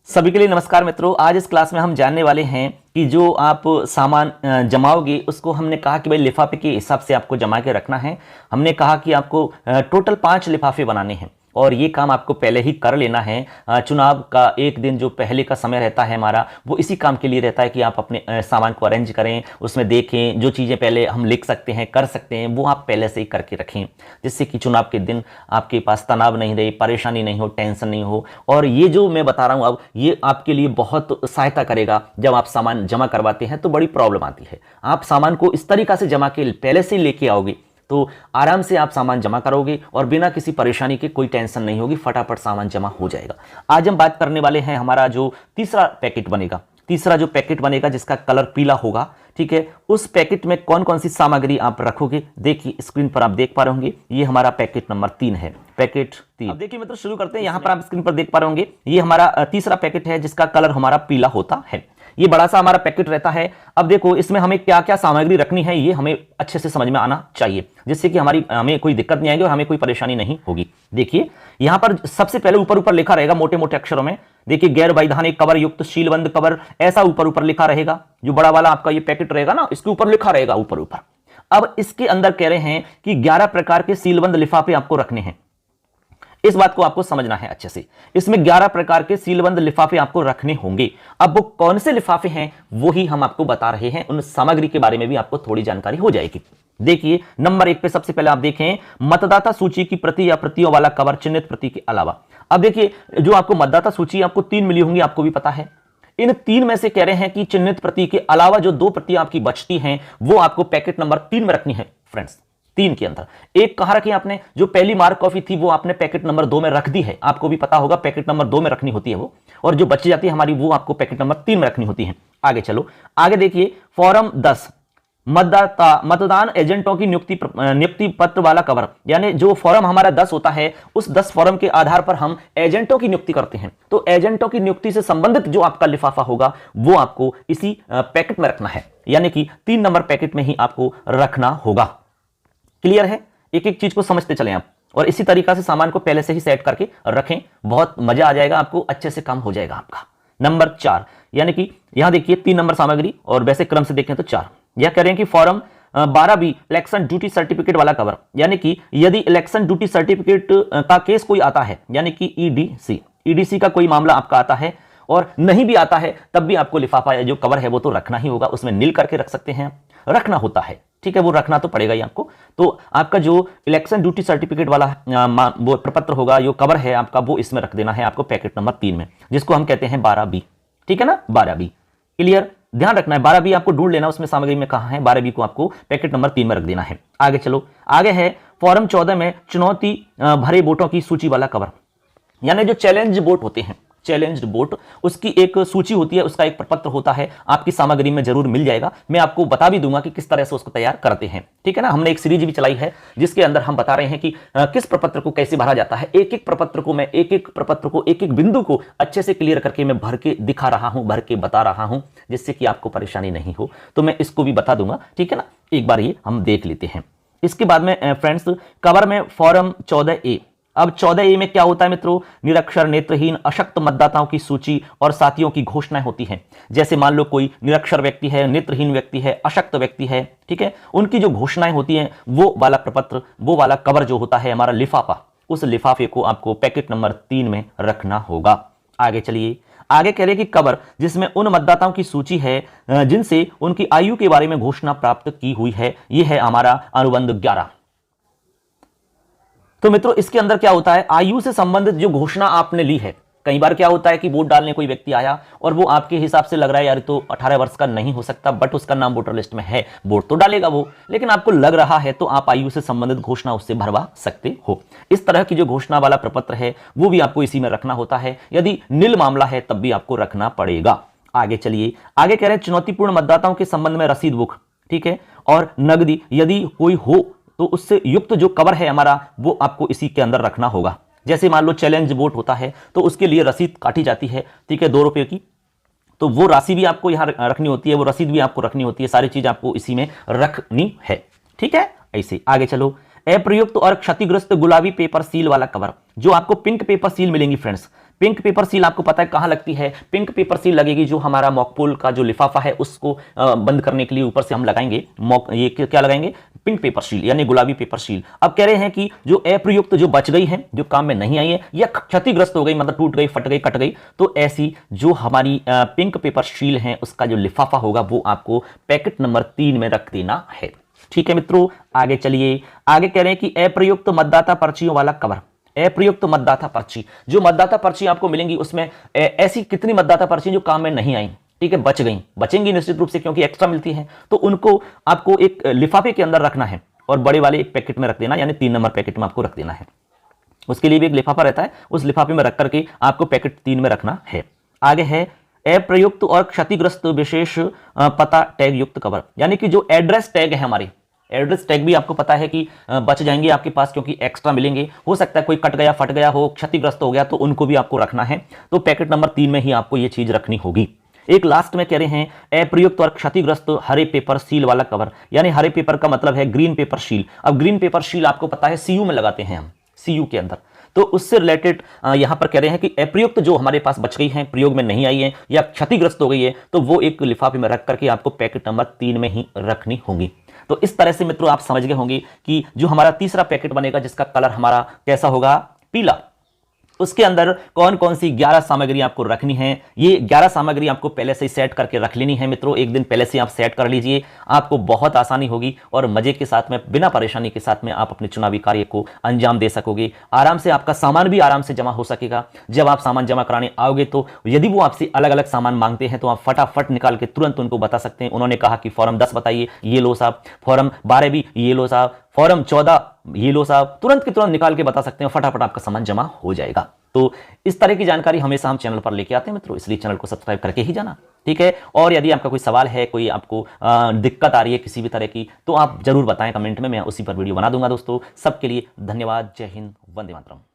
सभी के लिए नमस्कार मित्रों। आज इस क्लास में हम जानने वाले हैं कि जो आप सामान जमाओगे उसको हमने कहा कि भाई लिफाफे के हिसाब से आपको जमा के रखना है। हमने कहा कि आपको टोटल 5 लिफाफे बनाने हैं और ये काम आपको पहले ही कर लेना है। चुनाव का एक दिन जो पहले का समय रहता है हमारा, वो इसी काम के लिए रहता है कि आप अपने सामान को अरेंज करें, उसमें देखें, जो चीज़ें पहले हम लिख सकते हैं, कर सकते हैं, वो आप पहले से ही करके रखें, जिससे कि चुनाव के दिन आपके पास तनाव नहीं रहे, परेशानी नहीं हो, टेंशन नहीं हो। और ये जो मैं बता रहा हूँ अब, ये आपके लिए बहुत सहायता करेगा। जब आप सामान जमा करवाते हैं तो बड़ी प्रॉब्लम आती है। आप सामान को इस तरीक़ा से जमा के पहले से लेके आओगे तो आराम से आप सामान जमा करोगे और बिना किसी परेशानी के, कोई टेंशन नहीं होगी, फटाफट सामान जमा हो जाएगा। आज हम बात करने वाले हैं हमारा जो तीसरा पैकेट बनेगा, तीसरा जो पैकेट बनेगा जिसका कलर पीला होगा, ठीक है, उस पैकेट में कौन कौन सी सामग्री आप रखोगे। देखिए स्क्रीन पर आप देख पा रहे होंगे, ये हमारा पैकेट नंबर 3 है, पैकेट 3। अब देखिए मित्रों, शुरू करते हैं। यहाँ पर आप स्क्रीन पर देख पा रहे होंगे, ये हमारा तीसरा पैकेट है जिसका कलर हमारा पीला होता है। ये बड़ा सा हमारा पैकेट रहता है। अब देखो इसमें हमें क्या क्या सामग्री रखनी है, ये हमें अच्छे से समझ में आना चाहिए, जिससे कि हमें कोई दिक्कत नहीं आएगी और हमें कोई परेशानी नहीं होगी। देखिए यहां पर सबसे पहले ऊपर ऊपर लिखा रहेगा मोटे मोटे अक्षरों में, देखिए गैर वैधानिक कवर युक्त सीलबंद कवर, ऐसा ऊपर ऊपर लिखा रहेगा। जो बड़ा वाला आपका ये पैकेट रहेगा ना, इसके ऊपर लिखा रहेगा ऊपर ऊपर। अब इसके अंदर कह रहे हैं कि 11 प्रकार के सीलबंद लिफाफे आपको रखने हैं। इस बात को आपको समझना है अच्छे से। इसमें 11 प्रकार के सीलबंद लिफाफे आपको रखने होंगे। अब वो कौन से लिफाफे हैं वो ही हम आपको बता रहे हैं, उन सामग्री के बारे में भी आपको थोड़ी जानकारी हो जाएगी। देखिए नंबर 1 पे सबसे पहले आप देखें, मतदाता सूची की प्रति या प्रतियों वाला कवर चिन्हित प्रति के अलावा। अब देखिए जो आपको मतदाता सूची आपको 3 मिली होंगी, आपको भी पता है। इन 3 में से कह रहे हैं कि चिन्हित प्रति के अलावा जो 2 प्रतियां आपकी बचती हैं वो आपको पैकेट नंबर 3 में रखनी है फ्रेंड्स। 3 के अंदर एक कहां रखी आपने, जो पहली मार्क कॉपी थी वो आपने पैकेट नंबर 2 में रख दी है। आपको भी पता होगा पैकेट नंबर 2 में रखनी होती है वो, और जो बची जाती है हमारी वो आपको पैकेट नंबर 3 में रखनी होती है। आगे चलो, आगे देखिए फॉर्म 10 मतदान एजेंटों की नियुक्ति पत्र वाला कवर, यानी जो फॉर्म हमारा 10 होता है, उस 10 फॉर्म के आधार पर हम एजेंटों की नियुक्ति करते हैं। तो एजेंटों की नियुक्ति से संबंधित जो आपका लिफाफा होगा वो आपको इसी पैकेट में रखना है, यानी कि 3 नंबर पैकेट में ही आपको रखना होगा। क्लियर है? एक एक चीज को समझते चलें आप, और इसी तरीका से सामान को पहले से ही सेट करके रखें, बहुत मजा आ जाएगा आपको, अच्छे से काम हो जाएगा आपका। नंबर 4, यानी कि यहां देखिए 3 नंबर सामग्री, और वैसे क्रम से देखें तो 4। यह कह रहे हैं कि form 12B election duty certificate वाला कवर, यानी कि यदि इलेक्शन ड्यूटी सर्टिफिकेट का केस कोई आता है, यानी कि ईडीसी का कोई मामला आपका आता है, और नहीं भी आता है तब भी आपको लिफाफा या जो कवर है वो तो रखना ही होगा। उसमें नील करके रख सकते हैं, रखना होता है, ठीक है, वो रखना तो पड़ेगा ही आपको। तो आपका जो इलेक्शन ड्यूटी सर्टिफिकेट वाला वो प्रपत्र होगा, जो कवर है आपका, वो इसमें रख देना है आपको पैकेट नंबर 3 में, जिसको हम कहते हैं 12B, ठीक है ना, 12B। क्लियर? ध्यान रखना है, 12B आपको ढूंढ लेना उसमें सामग्री में कहां है, 12B को आपको पैकेट नंबर 3 में रख देना है। आगे चलो, आगे है फॉर्म 14 में चुनौती भरे वोटों की सूची वाला कवर, यानी जो चैलेंज वोट होते हैं, चैलेंज्ड वोट, उसकी एक सूची होती है, उसका एक प्रपत्र होता है, आपकी सामग्री में जरूर मिल जाएगा। मैं आपको बता भी दूंगा कि किस तरह से उसको तैयार करते हैं, ठीक है ना। हमने एक सीरीज भी चलाई है जिसके अंदर हम बता रहे हैं कि किस प्रपत्र को कैसे भरा जाता है। एक एक प्रपत्र को मैं एक एक बिंदु को अच्छे से क्लियर करके मैं भर के दिखा रहा हूं, भर के बता रहा हूं, जिससे कि आपको परेशानी नहीं हो। तो मैं इसको भी बता दूंगा, ठीक है ना। एक बार ये हम देख लेते हैं। इसके बाद में फ्रेंड्स, कवर में फॉर्म 14A। अब 14A में क्या होता है मित्रों, निरक्षर, नेत्रहीन, अशक्त मतदाताओं की सूची और साथियों की घोषणाएं होती हैं। जैसे मान लो कोई निरक्षर व्यक्ति है, नेत्रहीन व्यक्ति है, अशक्त व्यक्ति है, ठीक है, उनकी जो घोषणाएं होती हैं, वो वाला प्रपत्र, वो वाला कवर जो होता है हमारा लिफाफा, उस लिफाफे को आपको पैकेट नंबर 3 में रखना होगा। आगे चलिए, आगे कह रहे कि कवर जिसमें उन मतदाताओं की सूची है जिनसे उनकी आयु के बारे में घोषणा प्राप्त की हुई है, यह है हमारा अनुबंध 11। तो मित्रों इसके अंदर क्या होता है, आयु से संबंधित जो घोषणा आपने ली है। कई बार क्या होता है कि वोट डालने कोई व्यक्ति आया और वो आपके हिसाब से लग रहा है यार तो 18 वर्ष का नहीं हो सकता, बट उसका नाम वोटर लिस्ट में है, वोट तो डालेगा वो, लेकिन आपको लग रहा है तो आप आयु से संबंधित घोषणा उससे भरवा सकते हो। इस तरह की जो घोषणा वाला प्रपत्र है वो भी आपको इसी में रखना होता है। यदि नील मामला है तब भी आपको रखना पड़ेगा। आगे चलिए, आगे कह रहे हैं चुनौतीपूर्ण मतदाताओं के संबंध में रसीद बुक, ठीक है, और नकदी यदि कोई हो तो उससे युक्त जो कवर है हमारा वो आपको इसी के अंदर रखना होगा। जैसे मान लो चैलेंज वोट होता है तो उसके लिए रसीद काटी जाती है, ठीक है, 2 रुपये की, तो वो राशि भी आपको यहाँ रखनी होती है, वो रसीद भी आपको रखनी होती है, सारी चीज आपको इसी में रखनी है, ठीक है। ऐसे आगे चलो, अप्रयुक्त और क्षतिग्रस्त गुलाबी पेपर सील वाला कवर, जो आपको पिंक पेपर सील मिलेंगी फ्रेंड्स, पिंक पेपर सील आपको पता है कहां लगती है? पिंक पेपर सील लगेगी जो हमारा मॉकपोल का जो लिफाफा है उसको बंद करने के लिए ऊपर से हम लगाएंगे ये क्या लगाएंगे? पिंक पेपर शील यानी गुलाबी पेपर शील। अब कह रहे हैं कि जो अप्रयुक्त जो बच गई है, जो काम में नहीं आई है या क्षतिग्रस्त हो गई, मतलब टूट गई, फट गई, कट गई, तो ऐसी जो हमारी पिंक पेपर शील है उसका जो लिफाफा होगा वो आपको पैकेट नंबर 3 में रख देना है। ठीक है मित्रों, आगे चलिए। आगे कह रहे हैं कि अप्रयुक्त मतदाता पर्चियों वाला कवर। अप्रयुक्त मतदाता पर्ची, जो मतदाता पर्ची आपको मिलेंगी उसमें ऐसी कितनी मतदाता पर्ची जो काम में नहीं आई, ठीक है, बच गई, बचेंगी निश्चित रूप से क्योंकि एक्स्ट्रा मिलती है, तो उनको आपको एक लिफाफे के अंदर रखना है और बड़े वाले एक पैकेट में रख देना, यानी 3 नंबर पैकेट में आपको रख देना है। उसके लिए भी एक लिफाफा रहता है, उस लिफाफे में रख करके आपको पैकेट 3 में रखना है। आगे है अप्रयुक्त और क्षतिग्रस्त विशेष पता टैग युक्त कवर, यानी कि जो एड्रेस टैग है हमारे, एड्रेस टैग भी आपको पता है कि बच जाएंगे आपके पास क्योंकि एक्स्ट्रा मिलेंगे। हो सकता है कोई कट गया, फट गया हो, क्षतिग्रस्त हो गया, तो उनको भी आपको रखना है, तो पैकेट नंबर 3 में ही आपको ये चीज रखनी होगी। एक लास्ट में कह रहे हैं अप्रयुक्त और क्षतिग्रस्त हरे पेपर सील वाला कवर, यानी हरे पेपर का मतलब है ग्रीन पेपर शील। अब ग्रीन पेपर शील आपको पता है सीयू में लगाते हैं हम, सीयू के अंदर, तो उससे रिलेटेड यहां पर कह रहे हैं कि अप्रयुक्त जो हमारे पास बच गई है, प्रयोग में नहीं आई है या क्षतिग्रस्त हो गई है, तो वो एक लिफाफे में रख करके आपको पैकेट नंबर 3 में ही रखनी होगी। तो इस तरह से मित्रों आप समझ गए होंगे कि जो हमारा तीसरा पैकेट बनेगा जिसका कलर हमारा कैसा होगा? पीला, उसके अंदर कौन कौन सी 11 सामग्री आपको रखनी है। ये 11 सामग्री आपको पहले से ही सेट करके रख लेनी है मित्रों, एक दिन पहले से आप सेट कर लीजिए, आपको बहुत आसानी होगी और मजे के साथ में, बिना परेशानी के साथ में आप अपने चुनावी कार्य को अंजाम दे सकोगे। आराम से आपका सामान भी आराम से जमा हो सकेगा। जब आप सामान जमा कराने आओगे तो यदि वो आपसे अलग अलग सामान मांगते हैं तो आप फटाफट निकाल के तुरंत उनको बता सकते हैं। उन्होंने कहा कि फॉर्म 10 बताइए, ये लो साहब, फॉर्म 12 भी ये लो साहब, फॉर्म 14 ये लो साहब, तुरंत के तुरंत निकाल के बता सकते हैं, फटाफट आपका सामान जमा हो जाएगा। तो इस तरह की जानकारी हमेशा हम चैनल पर लेके आते हैं मित्रों, इसलिए चैनल को सब्सक्राइब करके ही जाना, ठीक है। और यदि आपका कोई सवाल है, कोई आपको दिक्कत आ रही है किसी भी तरह की, तो आप जरूर बताएं कमेंट में, मैं उसी पर वीडियो बना दूंगा। दोस्तों सबके लिए धन्यवाद। जय हिंद, वंदे मातरम।